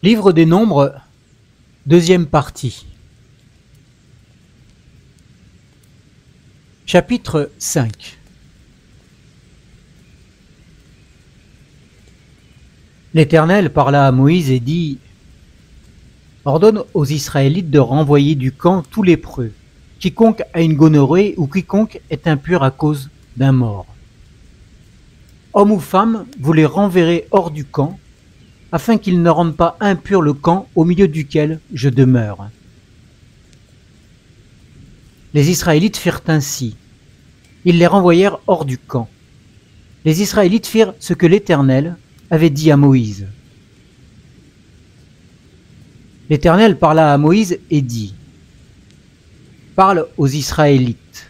Livre des Nombres, deuxième partie. Chapitre 5. L'Éternel parla à Moïse et dit : Ordonne aux Israélites de renvoyer du camp tout lépreux, quiconque a une gonorrhée ou quiconque est impur à cause d'un mort. Homme ou femme, vous les renverrez hors du camp, afin qu'ils ne rendent pas impur le camp au milieu duquel je demeure. Les Israélites firent ainsi. Ils les renvoyèrent hors du camp. Les Israélites firent ce que l'Éternel avait dit à Moïse. L'Éternel parla à Moïse et dit : Parle aux Israélites.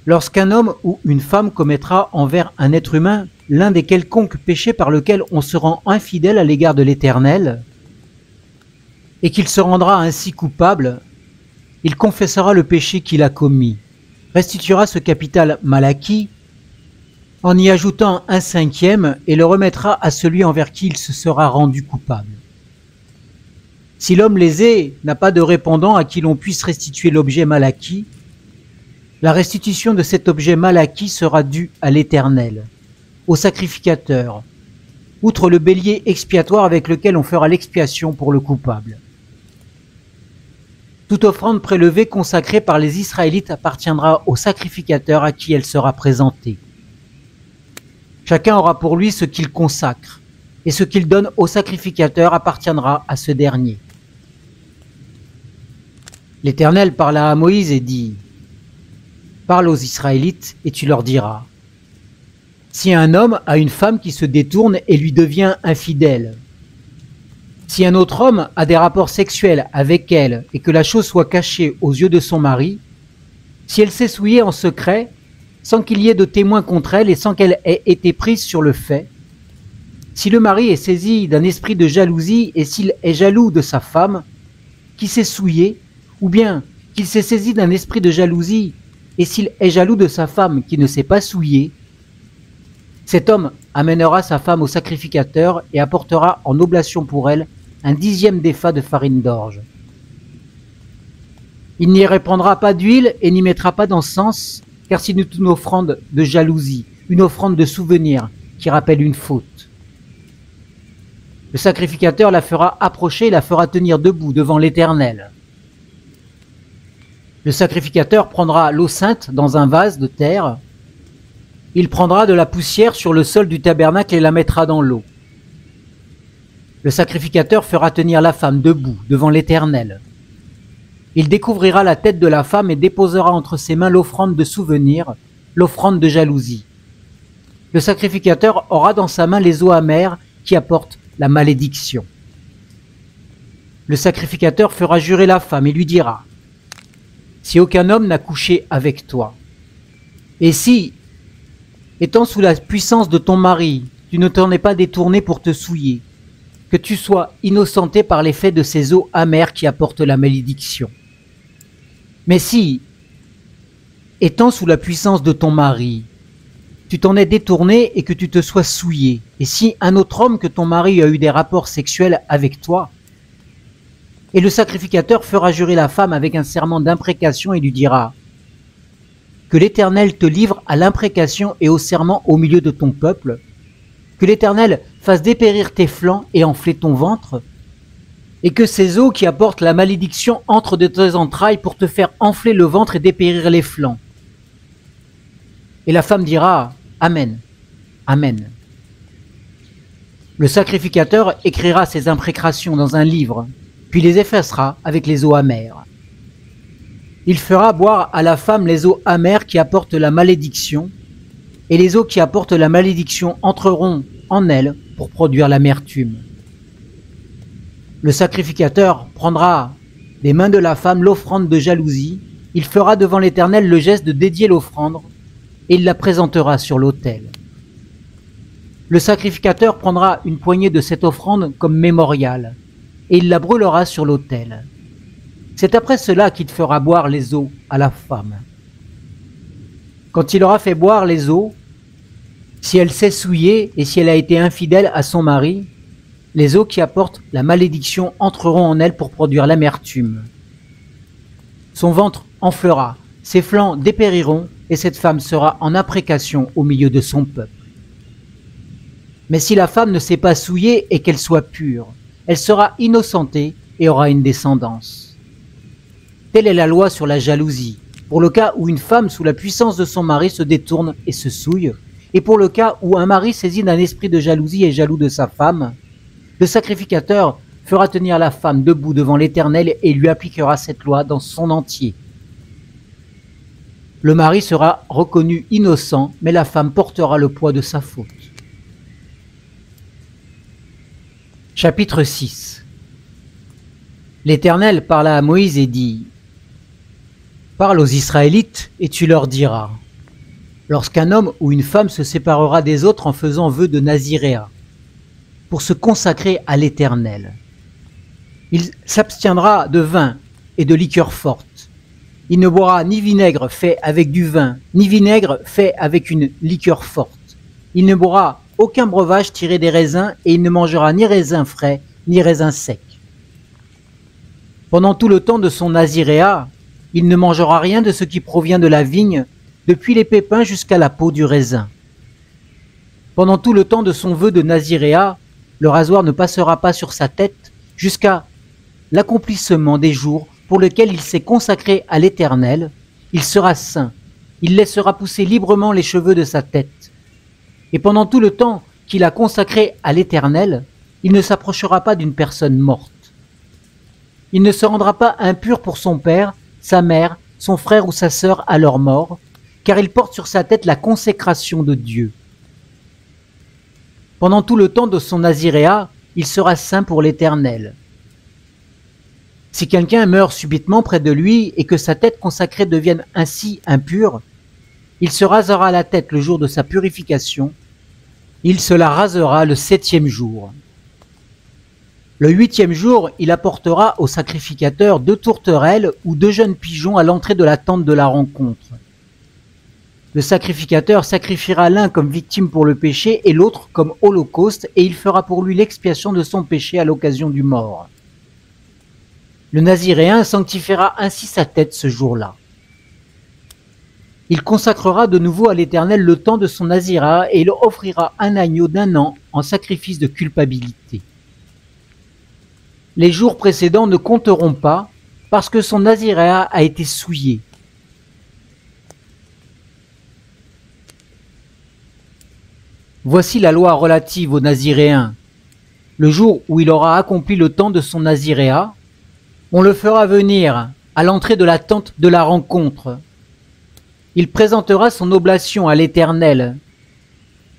Lorsqu'un homme ou une femme commettra envers un être humain l'un des quelconques péchés par lequel on se rend infidèle à l'égard de l'Éternel, et qu'il se rendra ainsi coupable, il confessera le péché qu'il a commis, restituera ce capital mal acquis, en y ajoutant un cinquième, et le remettra à celui envers qui il se sera rendu coupable. Si l'homme lésé n'a pas de répondant à qui l'on puisse restituer l'objet mal acquis, la restitution de cet objet mal acquis sera due à l'Éternel, au sacrificateur, outre le bélier expiatoire avec lequel on fera l'expiation pour le coupable. Toute offrande prélevée consacrée par les Israélites appartiendra au sacrificateur à qui elle sera présentée. Chacun aura pour lui ce qu'il consacre, et ce qu'il donne au sacrificateur appartiendra à ce dernier. L'Éternel parla à Moïse et dit : Parle aux Israélites et tu leur diras : Si un homme a une femme qui se détourne et lui devient infidèle, si un autre homme a des rapports sexuels avec elle et que la chose soit cachée aux yeux de son mari, si elle s'est souillée en secret, sans qu'il y ait de témoins contre elle et sans qu'elle ait été prise sur le fait, si le mari est saisi d'un esprit de jalousie et s'il est jaloux de sa femme qui s'est souillée, ou bien qu'il s'est saisi d'un esprit de jalousie et s'il est jaloux de sa femme qui ne s'est pas souillée, cet homme amènera sa femme au sacrificateur et apportera en oblation pour elle un 10e d'épha de farine d'orge. Il n'y répandra pas d'huile et n'y mettra pas d'encens, car c'est une offrande de jalousie, une offrande de souvenir qui rappelle une faute. Le sacrificateur la fera approcher et la fera tenir debout devant l'Éternel. Le sacrificateur prendra l'eau sainte dans un vase de terre. Il prendra de la poussière sur le sol du tabernacle et la mettra dans l'eau. Le sacrificateur fera tenir la femme debout devant l'Éternel. Il découvrira la tête de la femme et déposera entre ses mains l'offrande de souvenir, l'offrande de jalousie. Le sacrificateur aura dans sa main les eaux amères qui apportent la malédiction. Le sacrificateur fera jurer la femme et lui dira : Si aucun homme n'a couché avec toi, et si, étant sous la puissance de ton mari, tu ne t'en es pas détourné pour te souiller, que tu sois innocenté par l'effet de ces eaux amères qui apportent la malédiction. Mais si, étant sous la puissance de ton mari, tu t'en es détourné et que tu te sois souillé, et si un autre homme que ton mari a eu des rapports sexuels avec toi, et le sacrificateur fera jurer la femme avec un serment d'imprécation et lui dira : Que l'Éternel te livre à l'imprécation et au serment au milieu de ton peuple, que l'Éternel fasse dépérir tes flancs et enfler ton ventre, et que ces eaux qui apportent la malédiction entrent de tes entrailles pour te faire enfler le ventre et dépérir les flancs. Et la femme dira : Amen, Amen. Le sacrificateur écrira ces imprécations dans un livre, puis les effacera avec les eaux amères. Il fera boire à la femme les eaux amères qui apportent la malédiction, et les eaux qui apportent la malédiction entreront en elle pour produire l'amertume. Le sacrificateur prendra des mains de la femme l'offrande de jalousie, il fera devant l'Éternel le geste de dédier l'offrande, et il la présentera sur l'autel. Le sacrificateur prendra une poignée de cette offrande comme mémorial, et il la brûlera sur l'autel. C'est après cela qu'il fera boire les eaux à la femme. Quand il aura fait boire les eaux, si elle s'est souillée et si elle a été infidèle à son mari, Les eaux qui apportent la malédiction entreront en elle pour produire l'amertume. Son ventre enflera, ses flancs dépériront, et cette femme sera en imprécation au milieu de son peuple. Mais si la femme ne s'est pas souillée et qu'elle soit pure, elle sera innocentée et aura une descendance. Telle est la loi sur la jalousie, pour le cas où une femme sous la puissance de son mari se détourne et se souille, et pour le cas où un mari saisi d'un esprit de jalousie est jaloux de sa femme, le sacrificateur fera tenir la femme debout devant l'Éternel et lui appliquera cette loi dans son entier. Le mari sera reconnu innocent, mais la femme portera le poids de sa faute. Chapitre 6. L'Éternel parla à Moïse et dit : Parle aux Israélites et tu leur diras : lorsqu'un homme ou une femme se séparera des autres en faisant vœu de naziréat, pour se consacrer à l'Éternel, il s'abstiendra de vin et de liqueur forte. Il ne boira ni vinaigre fait avec du vin, ni vinaigre fait avec une liqueur forte. Il ne boira aucun breuvage tiré des raisins, et il ne mangera ni raisins frais, ni raisins secs. Pendant tout le temps de son naziréat, il ne mangera rien de ce qui provient de la vigne, depuis les pépins jusqu'à la peau du raisin. Pendant tout le temps de son vœu de naziréat, le rasoir ne passera pas sur sa tête jusqu'à l'accomplissement des jours pour lesquels il s'est consacré à l'Éternel. Il sera saint. Il laissera pousser librement les cheveux de sa tête. Et pendant tout le temps qu'il a consacré à l'Éternel, il ne s'approchera pas d'une personne morte. Il ne se rendra pas impur pour son père, sa mère, son frère ou sa sœur à leur mort, car il porte sur sa tête la consécration de Dieu. Pendant tout le temps de son naziréat, il sera saint pour l'Éternel. Si quelqu'un meurt subitement près de lui et que sa tête consacrée devienne ainsi impure, il se rasera la tête le jour de sa purification. Il se la rasera le 7e jour. Le 8e jour, il apportera au sacrificateur 2 tourterelles ou 2 jeunes pigeons à l'entrée de la tente de la rencontre. Le sacrificateur sacrifiera l'un comme victime pour le péché et l'autre comme holocauste, et il fera pour lui l'expiation de son péché à l'occasion du mort. Le naziréen sanctifiera ainsi sa tête ce jour-là. Il consacrera de nouveau à l'Éternel le temps de son naziréat et il offrira un agneau d'1 an en sacrifice de culpabilité. Les jours précédents ne compteront pas parce que son naziréat a été souillé. Voici la loi relative aux naziréens. Le jour où il aura accompli le temps de son naziréat, on le fera venir à l'entrée de la tente de la rencontre. Il présentera son oblation à l'Éternel.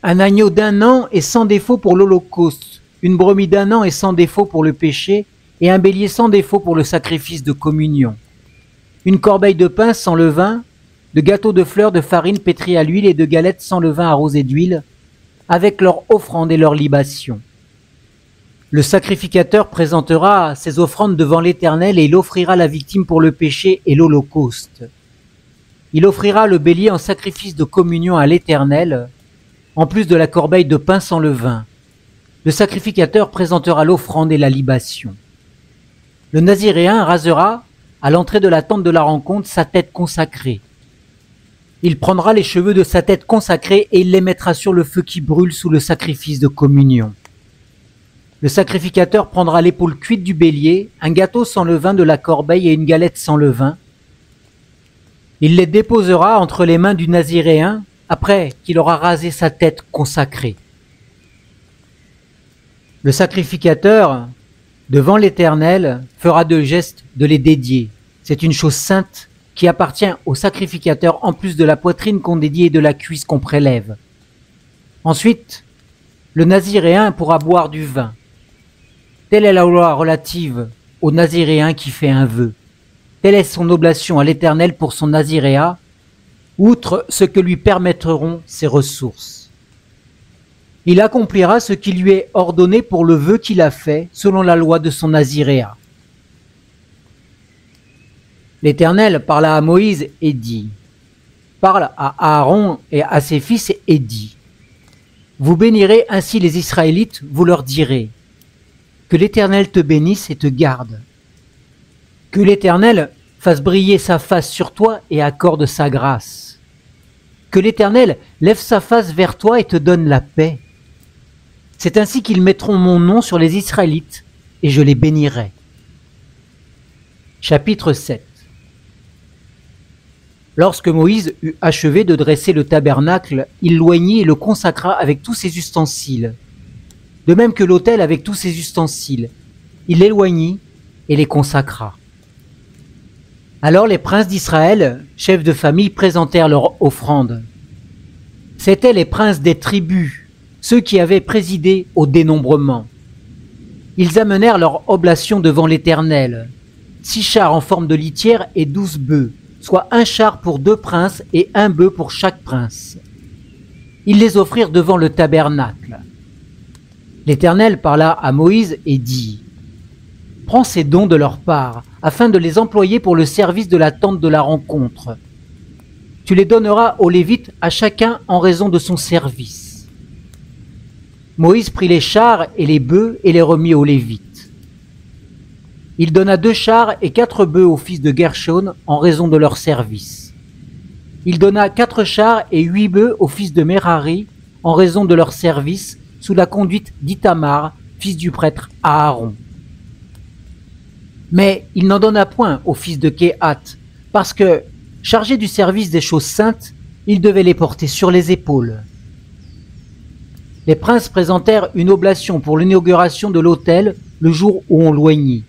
Un agneau d'1 an et sans défaut pour l'holocauste, une brebis d'1 an et sans défaut pour le péché, et un bélier sans défaut pour le sacrifice de communion. Une corbeille de pain sans levain, de gâteaux de fleurs de farine pétris à l'huile et de galettes sans levain arrosées d'huile, avec leur offrande et leur libation. Le sacrificateur présentera ses offrandes devant l'Éternel et il offrira la victime pour le péché et l'holocauste. Il offrira le bélier en sacrifice de communion à l'Éternel, en plus de la corbeille de pain sans levain. Le sacrificateur présentera l'offrande et la libation. Le naziréen rasera, à l'entrée de la tente de la rencontre, sa tête consacrée. Il prendra les cheveux de sa tête consacrée et il les mettra sur le feu qui brûle sous le sacrifice de communion. Le sacrificateur prendra l'épaule cuite du bélier, un gâteau sans levain de la corbeille et une galette sans levain. Il les déposera entre les mains du naziréen après qu'il aura rasé sa tête consacrée. Le sacrificateur, devant l'Éternel, fera le geste de les dédier. C'est une chose sainte qui appartient au sacrificateur en plus de la poitrine qu'on dédie et de la cuisse qu'on prélève. Ensuite, le naziréen pourra boire du vin. Telle est la loi relative au naziréen qui fait un vœu. Telle est son oblation à l'Éternel pour son naziréat, outre ce que lui permettront ses ressources. Il accomplira ce qui lui est ordonné pour le vœu qu'il a fait, selon la loi de son naziréat. L'Éternel parla à Moïse et dit : Parle à Aaron et à ses fils et dit : Vous bénirez ainsi les Israélites, vous leur direz : Que l'Éternel te bénisse et te garde. Que l'Éternel fasse briller sa face sur toi et accorde sa grâce. Que l'Éternel lève sa face vers toi et te donne la paix. C'est ainsi qu'ils mettront mon nom sur les Israélites, et je les bénirai. Chapitre 7. Lorsque Moïse eut achevé de dresser le tabernacle, il l'oignit et le consacra avec tous ses ustensiles. De même que l'autel avec tous ses ustensiles. Il l'éloignit et les consacra. Alors les princes d'Israël, chefs de famille, présentèrent leur offrande. C'étaient les princes des tribus, ceux qui avaient présidé au dénombrement. Ils amenèrent leur oblation devant l'Éternel, 6 chars en forme de litière et 12 bœufs, soit 1 char pour 2 princes et 1 bœuf pour chaque prince. Ils les offrirent devant le tabernacle. L'Éternel parla à Moïse et dit : « Prends ces dons de leur part, afin de les employer pour le service de la tente de la rencontre. Tu les donneras aux Lévites à chacun en raison de son service. » Moïse prit les chars et les bœufs et les remit aux Lévites. Il donna 2 chars et 4 bœufs aux fils de Gershon en raison de leur service. Il donna 4 chars et 8 bœufs aux fils de Merari en raison de leur service sous la conduite d'Ithamar, fils du prêtre Aaron. Mais il n'en donna point aux fils de Kehath, parce que, chargés du service des choses saintes, ils devaient les porter sur les épaules. Les princes présentèrent une oblation pour l'inauguration de l'autel le jour où on l'oignit.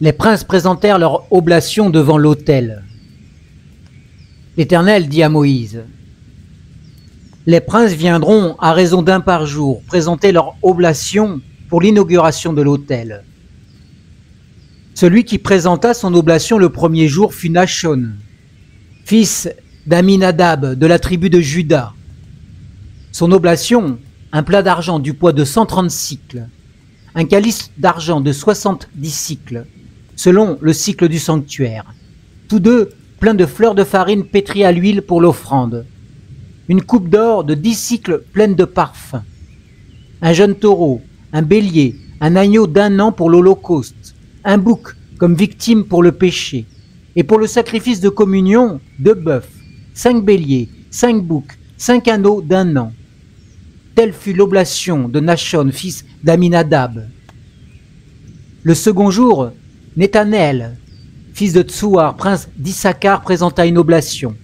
Les princes présentèrent leur oblation devant l'autel. L'Éternel dit à Moïse : « Les princes viendront à raison d'1 par jour présenter leur oblation pour l'inauguration de l'autel. » Celui qui présenta son oblation le premier jour fut Nachshon, fils d'Aminadab de la tribu de Juda. Son oblation, un plat d'argent du poids de 130 cycles, un calice d'argent de 70 cycles, selon le cycle du sanctuaire, tous deux pleins de fleurs de farine pétries à l'huile pour l'offrande, une coupe d'or de 10 cycles pleine de parfums, un jeune taureau, un bélier, un agneau d'1 an pour l'holocauste, un bouc comme victime pour le péché, et pour le sacrifice de communion, 2 bœufs, 5 béliers, 5 boucs, 5 agneaux d'1 an. Telle fut l'oblation de Nachshon, fils d'Aminadab. Le second jour, Nethanel, fils de Tsouar, prince d'Issachar, présenta une oblation.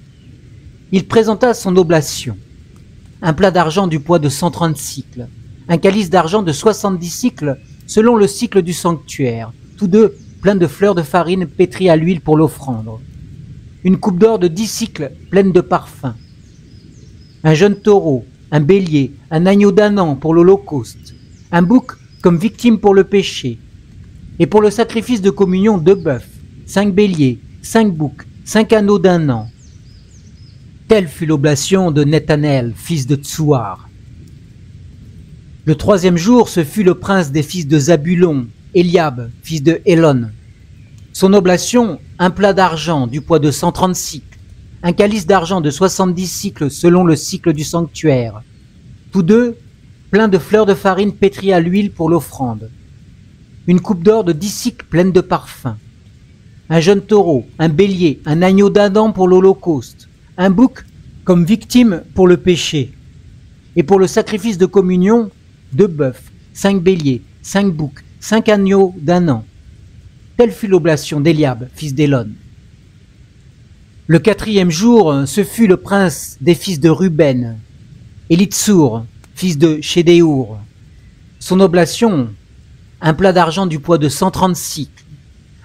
Il présenta son oblation, un plat d'argent du poids de 130 cycles, un calice d'argent de 70 cycles selon le cycle du sanctuaire, tous deux pleins de fleurs de farine pétries à l'huile pour l'offrande, une coupe d'or de 10 cycles pleine de parfums, un jeune taureau, un bélier, un agneau d'1 an pour l'holocauste, un bouc comme victime pour le péché, et pour le sacrifice de communion 2 bœufs, 5 béliers, 5 boucs, 5 agneaux d'1 an. Telle fut l'oblation de Nethanel, fils de Tsouar. Le 3e jour, ce fut le prince des fils de Zabulon, Eliab, fils de Hélon. Son oblation, un plat d'argent du poids de 130 cycles, un calice d'argent de 70 cycles selon le cycle du sanctuaire, tous deux pleins de fleurs de farine pétries à l'huile pour l'offrande, une coupe d'or de 10 cycles pleine de parfums, un jeune taureau, un bélier, un agneau d'1 an pour l'holocauste, un bouc comme victime pour le péché, et pour le sacrifice de communion, 2 bœufs, 5 béliers, 5 boucs, 5 agneaux d'1 an. Telle fut l'oblation d'Eliab, fils d'Hélon. Le 4e jour, ce fut le prince des fils de Ruben, Élitsour, fils de Chédéour. Son oblation, un plat d'argent du poids de 130 cycles,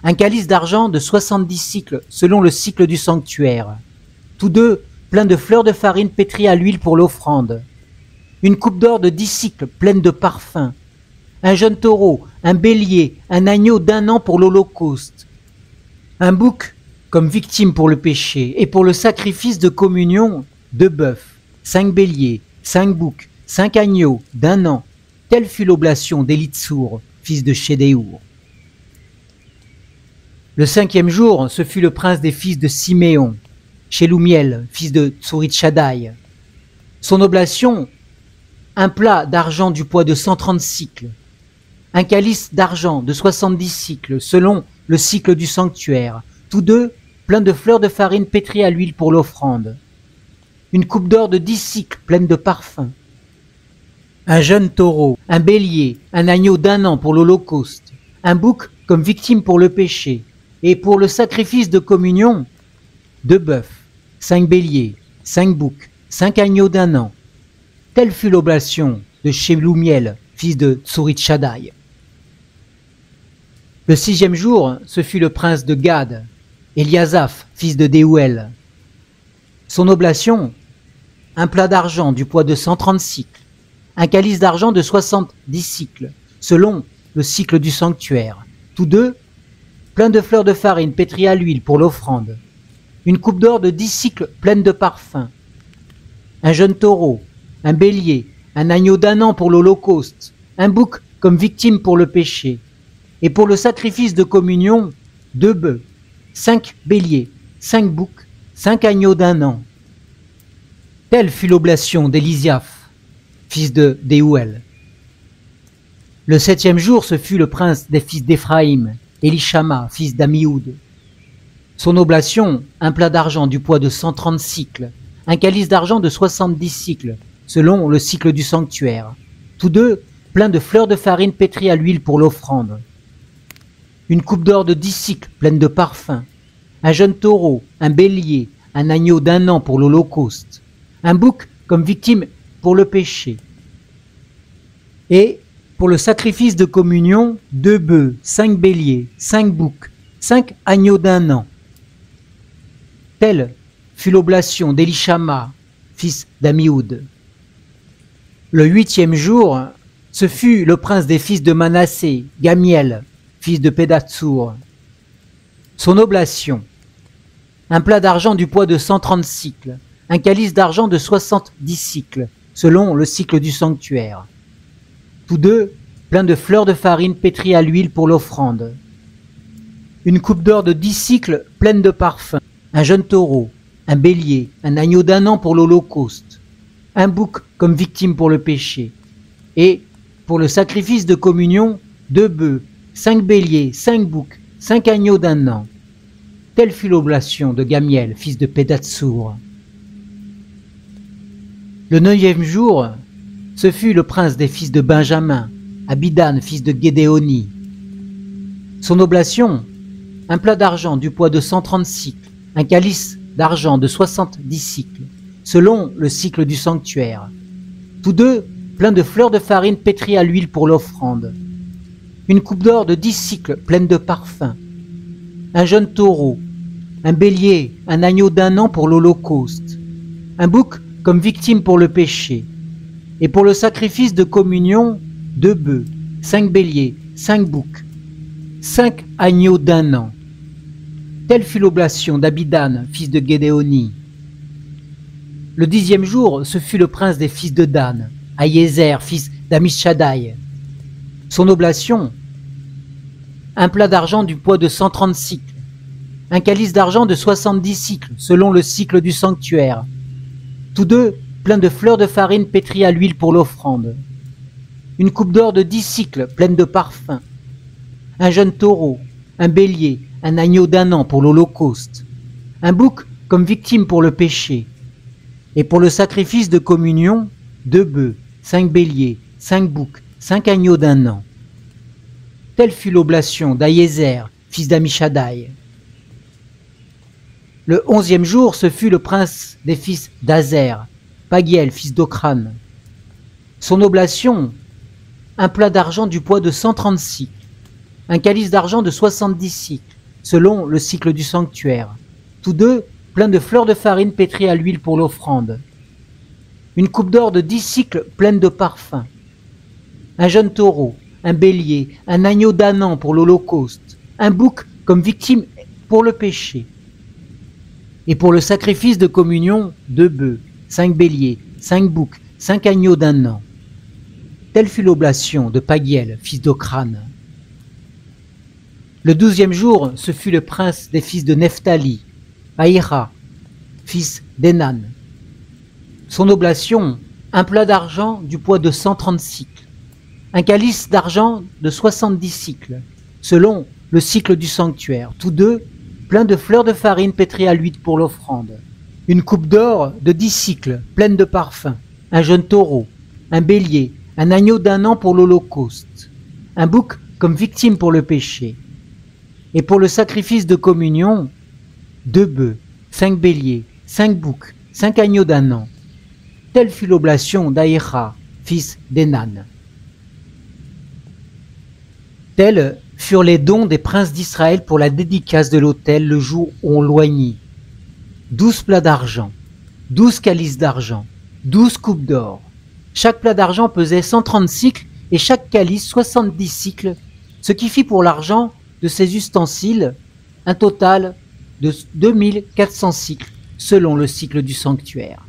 un calice d'argent de 70 cycles selon le cycle du sanctuaire, tous deux pleins de fleurs de farine pétries à l'huile pour l'offrande, une coupe d'or de 10 cycles pleine de parfums, un jeune taureau, un bélier, un agneau d'1 an pour l'holocauste, un bouc comme victime pour le péché, et pour le sacrifice de communion, 2 bœufs, 5 béliers, 5 boucs, 5 agneaux d'1 an. Telle fut l'oblation d'Élitsour, fils de Chédéour. Le 5e jour, ce fut le prince des fils de Siméon, Shelumiel, fils de Tsurishaddaï. Son oblation, un plat d'argent du poids de 130 cycles, un calice d'argent de 70 cycles, selon le cycle du sanctuaire, tous deux pleins de fleurs de farine pétries à l'huile pour l'offrande, une coupe d'or de 10 cycles pleine de parfums, un jeune taureau, un bélier, un agneau d'1 an pour l'holocauste, un bouc comme victime pour le péché, et pour le sacrifice de communion, 2 bœufs, 5 béliers, 5 boucs, 5 agneaux d'1 an. Telle fut l'oblation de Shelumiel, fils de Tsuritshadai. Le 6e jour, ce fut le prince de Gad, Eliasaph, fils de Déuel. Son oblation, un plat d'argent du poids de 130 cycles, un calice d'argent de 70 cycles, selon le cycle du sanctuaire, tous deux pleins de fleurs de farine pétries à l'huile pour l'offrande, une coupe d'or de 10 cycles pleine de parfums, un jeune taureau, un bélier, un agneau d'1 an pour l'holocauste, un bouc comme victime pour le péché, et pour le sacrifice de communion, 2 bœufs, 5 béliers, 5 boucs, 5 agneaux d'1 an. Telle fut l'oblation d'Eliasaph, fils de Déuel. Le 7e jour, ce fut le prince des fils d'Éphraïm, Élishama, fils d'Amioud. Son oblation, un plat d'argent du poids de 130 cycles, un calice d'argent de 70 cycles, selon le cycle du sanctuaire, tous deux pleins de fleurs de farine pétries à l'huile pour l'offrande, une coupe d'or de 10 cycles pleine de parfums, un jeune taureau, un bélier, un agneau d'1 an pour l'holocauste, un bouc comme victime pour le péché, et pour le sacrifice de communion, 2 bœufs, 5 béliers, 5 boucs, 5 agneaux d'1 an. Telle fut l'oblation d'Élishama, fils d'Amioud. Le 8e jour, ce fut le prince des fils de Manassé, Gamiel, fils de Pédatsour. Son oblation, un plat d'argent du poids de 130 cycles, un calice d'argent de 70 cycles, selon le cycle du sanctuaire. Tous deux pleins de fleurs de farine pétries à l'huile pour l'offrande. Une coupe d'or de 10 cycles pleine de parfums, un jeune taureau, un bélier, un agneau d'1 an pour l'holocauste, un bouc comme victime pour le péché, et pour le sacrifice de communion, 2 bœufs, 5 béliers, 5 boucs, 5 agneaux d'1 an. Telle fut l'oblation de Gamiel, fils de Pédatsour. Le 9e jour, ce fut le prince des fils de Benjamin, Abidan, fils de Gédéoni. Son oblation, un plat d'argent du poids de 130 cycles, un calice d'argent de 70 cycles, selon le cycle du sanctuaire. Tous deux pleins de fleurs de farine pétries à l'huile pour l'offrande. Une coupe d'or de 10 cycles pleine de parfums. Un jeune taureau, un bélier, un agneau d'1 an pour l'holocauste. Un bouc comme victime pour le péché. Et pour le sacrifice de communion, 2 bœufs, 5 béliers, 5 boucs, 5 agneaux d'1 an. Telle fut l'oblation d'Abidan, fils de Gédéoni. Le 10e jour, ce fut le prince des fils de Dan, Aïézer, fils d'Amishadai. Son oblation, un plat d'argent du poids de 130 cycles, un calice d'argent de 70 cycles, selon le cycle du sanctuaire. Tous deux pleins de fleurs de farine pétries à l'huile pour l'offrande. Une coupe d'or de 10 cycles pleine de parfums. Un jeune taureau, un bélier, un agneau d'1 an pour l'holocauste. Un bouc comme victime pour le péché. Et pour le sacrifice de communion, 2 bœufs, 5 béliers, 5 boucs, 5 agneaux d'1 an. Telle fut l'oblation d'Aïézer, fils d'Amishadai. Le 11e jour, ce fut le prince des fils d'Azer, Pagiel, fils d'Ocran. Son oblation, un plat d'argent du poids de 130 cycles, un calice d'argent de 70 cycles, selon le cycle du sanctuaire. Tous deux pleins de fleurs de farine pétries à l'huile pour l'offrande. Une coupe d'or de 10 cycles pleine de parfums. Un jeune taureau, un bélier, un agneau d'1 an pour l'holocauste, un bouc comme victime pour le péché. Et pour le sacrifice de communion, 2 bœufs, 5 béliers, 5 boucs, 5 agneaux d'1 an. Telle fut l'oblation de Pagiel, fils d'Ocran. Le 12e jour, ce fut le prince des fils de Nephtali, Aïra, fils d'Enan. Son oblation, un plat d'argent du poids de 130 cycles, un calice d'argent de 70 cycles, selon le cycle du sanctuaire, tous deux pleins de fleurs de farine pétries à l'huile pour l'offrande, une coupe d'or de 10 cycles, pleine de parfums, un jeune taureau, un bélier, un agneau d'un an pour l'holocauste, un bouc comme victime pour le péché, et pour le sacrifice de communion, 2 bœufs, 5 béliers, 5 boucs, 5 agneaux d'un an. Telle fut l'oblation d'Aïcha, fils d'Enan. Tels furent les dons des princes d'Israël pour la dédicace de l'autel le jour où on loignit. 12 plats d'argent, 12 calices d'argent, 12 coupes d'or. Chaque plat d'argent pesait 130 cycles et chaque calice 70 cycles, ce qui fit pour l'argent de ces ustensiles un total de 2400 cycles selon le cycle du sanctuaire.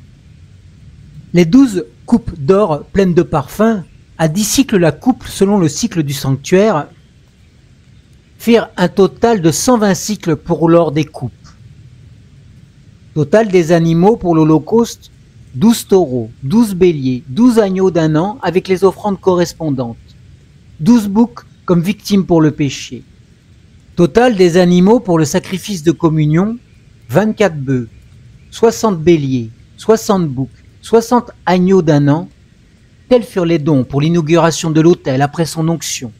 Les 12 coupes d'or pleines de parfums, à 10 cycles la coupe selon le cycle du sanctuaire, firent un total de 120 cycles pour l'or des coupes. Total des animaux pour l'holocauste, 12 taureaux, 12 béliers, 12 agneaux d'un an avec les offrandes correspondantes, 12 boucs comme victimes pour le péché. Total des animaux pour le sacrifice de communion, 24 bœufs, 60 béliers, 60 boucs, 60 agneaux d'un an. Tels furent les dons pour l'inauguration de l'autel après son onction.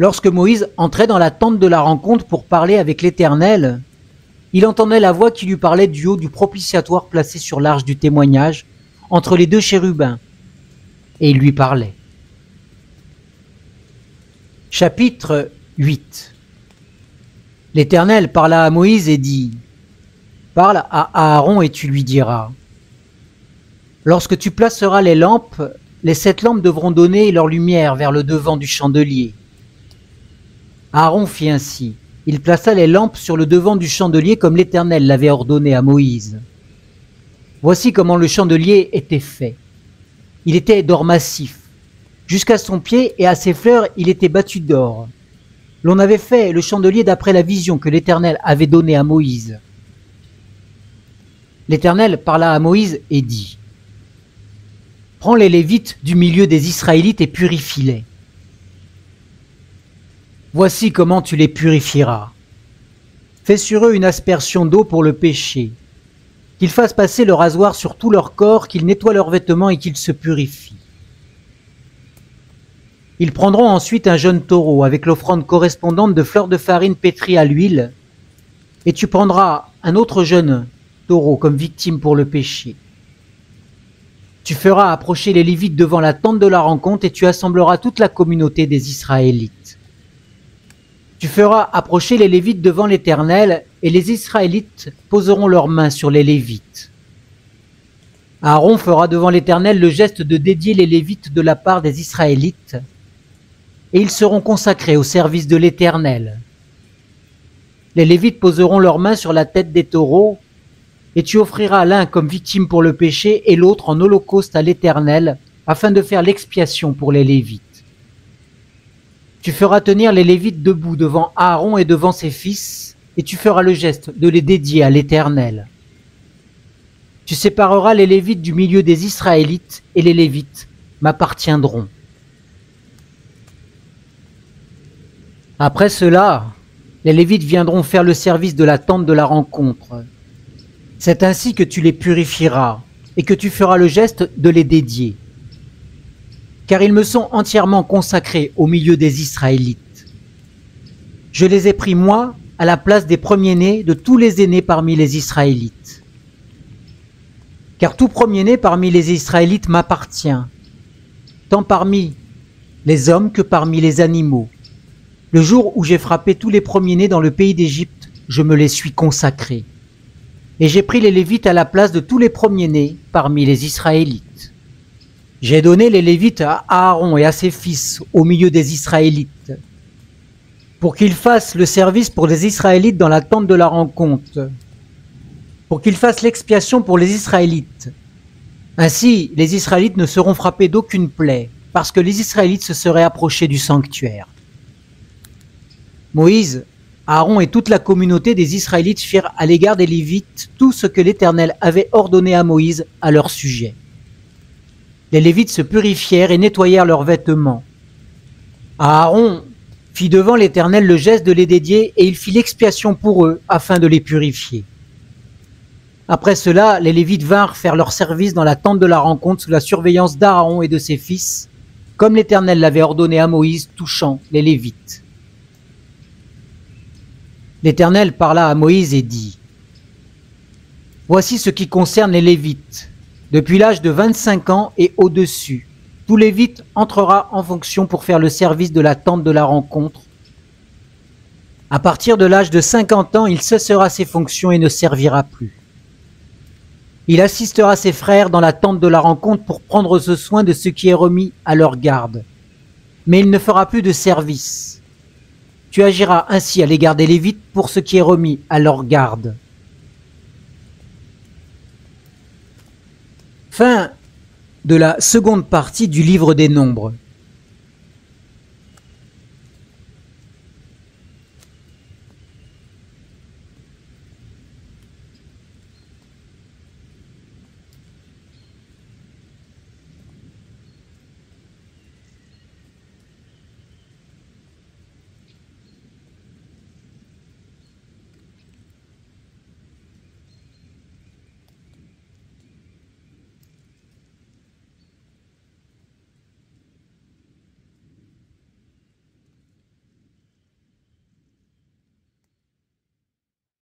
Lorsque Moïse entrait dans la tente de la rencontre pour parler avec l'Éternel, il entendait la voix qui lui parlait du haut du propitiatoire placé sur l'arche du témoignage, entre les 2 chérubins, et il lui parlait. Chapitre 8. L'Éternel parla à Moïse et dit, « Parle à Aaron et tu lui diras, « Lorsque tu placeras les lampes, les 7 lampes devront donner leur lumière vers le devant du chandelier. » Aaron fit ainsi. Il plaça les lampes sur le devant du chandelier comme l'Éternel l'avait ordonné à Moïse. Voici comment le chandelier était fait. Il était d'or massif. Jusqu'à son pied et à ses fleurs, il était battu d'or. L'on avait fait le chandelier d'après la vision que l'Éternel avait donnée à Moïse. L'Éternel parla à Moïse et dit, « Prends les Lévites du milieu des Israélites et purifie-les. Voici comment tu les purifieras. Fais sur eux une aspersion d'eau pour le péché, qu'ils fassent passer le rasoir sur tout leur corps, qu'ils nettoient leurs vêtements et qu'ils se purifient. Ils prendront ensuite un jeune taureau avec l'offrande correspondante de fleurs de farine pétries à l'huile, et tu prendras un autre jeune taureau comme victime pour le péché. Tu feras approcher les Lévites devant la tente de la rencontre et tu assembleras toute la communauté des Israélites. Tu feras approcher les Lévites devant l'Éternel, et les Israélites poseront leurs mains sur les Lévites. Aaron fera devant l'Éternel le geste de dédier les Lévites de la part des Israélites, et ils seront consacrés au service de l'Éternel. Les Lévites poseront leurs mains sur la tête des taureaux, et tu offriras l'un comme victime pour le péché et l'autre en holocauste à l'Éternel, afin de faire l'expiation pour les Lévites. Tu feras tenir les Lévites debout devant Aaron et devant ses fils, et tu feras le geste de les dédier à l'Éternel. Tu sépareras les Lévites du milieu des Israélites, et les Lévites m'appartiendront. Après cela, les Lévites viendront faire le service de la tente de la rencontre. C'est ainsi que tu les purifieras, et que tu feras le geste de les dédier. Car ils me sont entièrement consacrés au milieu des Israélites. Je les ai pris, moi, à la place des premiers-nés de tous les aînés parmi les Israélites. Car tout premier-né parmi les Israélites m'appartient, tant parmi les hommes que parmi les animaux. Le jour où j'ai frappé tous les premiers-nés dans le pays d'Égypte, je me les suis consacrés. Et j'ai pris les Lévites à la place de tous les premiers-nés parmi les Israélites. J'ai donné les Lévites à Aaron et à ses fils au milieu des Israélites, pour qu'ils fassent le service pour les Israélites dans la tente de la rencontre, pour qu'ils fassent l'expiation pour les Israélites. Ainsi, les Israélites ne seront frappés d'aucune plaie, parce que les Israélites se seraient approchés du sanctuaire. Moïse, Aaron et toute la communauté des Israélites firent à l'égard des Lévites tout ce que l'Éternel avait ordonné à Moïse à leur sujet. Les Lévites se purifièrent et nettoyèrent leurs vêtements. Aaron fit devant l'Éternel le geste de les dédier et il fit l'expiation pour eux afin de les purifier. Après cela, les Lévites vinrent faire leur service dans la tente de la rencontre sous la surveillance d'Aaron et de ses fils, comme l'Éternel l'avait ordonné à Moïse touchant les Lévites. L'Éternel parla à Moïse et dit : « Voici ce qui concerne les Lévites. Depuis l'âge de 25 ans et au-dessus, tout Lévite entrera en fonction pour faire le service de la tente de la rencontre. À partir de l'âge de 50 ans, il cessera ses fonctions et ne servira plus. Il assistera ses frères dans la tente de la rencontre pour prendre ce soin de ce qui est remis à leur garde. Mais il ne fera plus de service. Tu agiras ainsi à l'égard des Lévites pour ce qui est remis à leur garde. » Fin de la seconde partie du livre des Nombres.